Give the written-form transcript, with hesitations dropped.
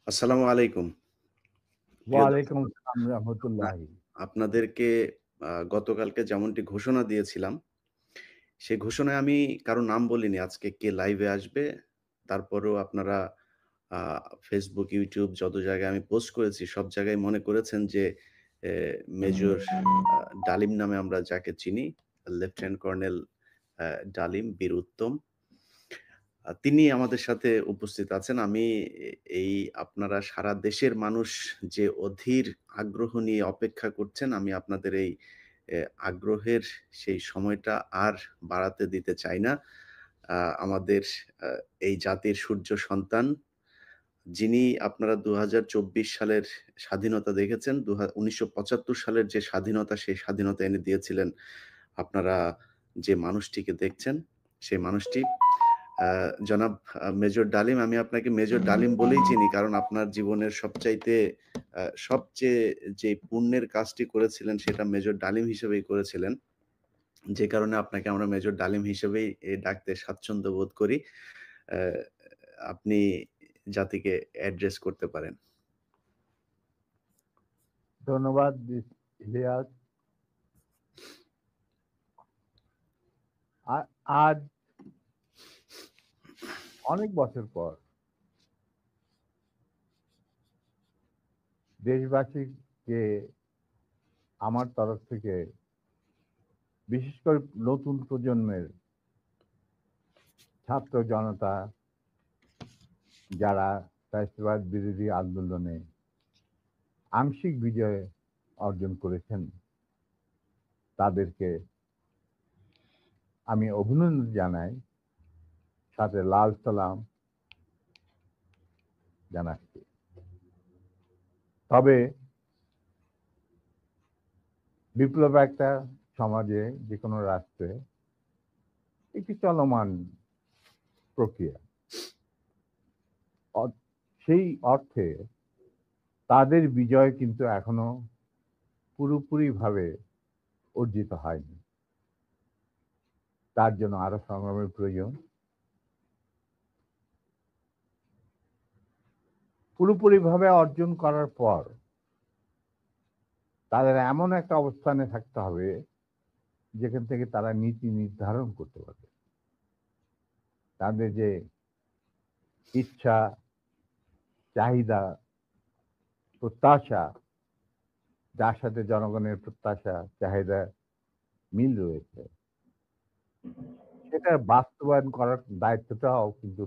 আসসালামু আলাইকুম। প্রিয় ওয়ালাইকুম দর্শক, আসসালাম আপনা রহমতুল্লাহি। আপনাদেরকে গতকালকে যেমনটি ঘোষণা দিয়েছিলাম, সেই ঘোষণায় আমি কারো নাম বলিনি আজকে কে লাইভে আসবে। তারপরেও আপনারা আ Facebook, YouTube যত জায়গায় আমি পোস্ট করেছি, সব জায়গায় মনে করেছেন যে এ মেজর আ ডালিম নামে আমরা যাকে চিনি, লেফটেন্যান্ট কর্নেল ডালিম, বীর উত্তম। তিনি আমাদের সাথে উপস্থিত আছেন। আমি এই আপনারা সারা দেশের মানুষ যে অধীর আগ্রহ নিয়ে অপেক্ষা করছেন, আমি আপনাদের এই এ আগ্রহের সেই সময়টা আর বাড়াতে দিতে চাই না। আ আমাদের আ এই জাতির সূর্য সন্তান, যিনি আপনারা ২০২৪ সালের স্বাধীনতা দেখেছেন, ১৯৭৫ সালের যে স্বাধীনতা, সেই স্বাধীনতা এনে দিয়েছিলেন আপনারা যে মানুষটিকে দেখছেন, সেই মানুষটি আ জনাব মেজর ডালিম। আমি আপনাকে মেজর ডালিম বলেই চিনি। কারণ আপনার জীবনের সবচেয়ে যে পুণ্যের কাজটি করেছিলেন সেটা মেজর ডালিম হিসেবেই করেছিলেন। যে কারণে আপনাকে আমরা মেজর ডালিম হিসেবেই ডাকতে স্বাচ্ছন্দ্য বোধ করি। অ্যা আপনি জাতিকে অ্যাড্রেস করতে পারেন। ধন্যবাদ ইলিয়াস। আ আজ অনেক বছর পর দেশবাসীকে আমার তরফ থেকে বিশেষ করে নতুন প্রজন্মের ছাত্র জনতা যারা ফ্যাসিবাদ বিরোধী আন্দোলনে আংশিক বিজয় অর্জন করেছেন, তাদেরকে আমি অভিনন্দন জানাই, সাথে লাল সালাম জানাচ্ছি। তবে বিপ্লব একটা সমাজে, যেকোনো রাষ্ট্রে একটি চলমান প্রক্রিয়া। অ সেই অর্থে তাদের বিজয় কিন্তু এখনো পুরোপুরিভাবে অর্জিত হয়নি। তার জন্য আরো সংগ্রামের প্রয়োজন। পুরোপুরিভাবে অর্জন করার পর তাদের এমন একটা অবস্থানে থাকতে হবে যেখান থেকে তারা নীতি নির্ধারণ করতে পারবে। তাদের যে ইচ্ছা, চাহিদা, প্রত্যাশা, যার সাথে জনগণের প্রত্যাশা, চাহিদা মিল রয়েছে, সেটা বাস্তবায়ন করার দায়িত্বটাও কিন্তু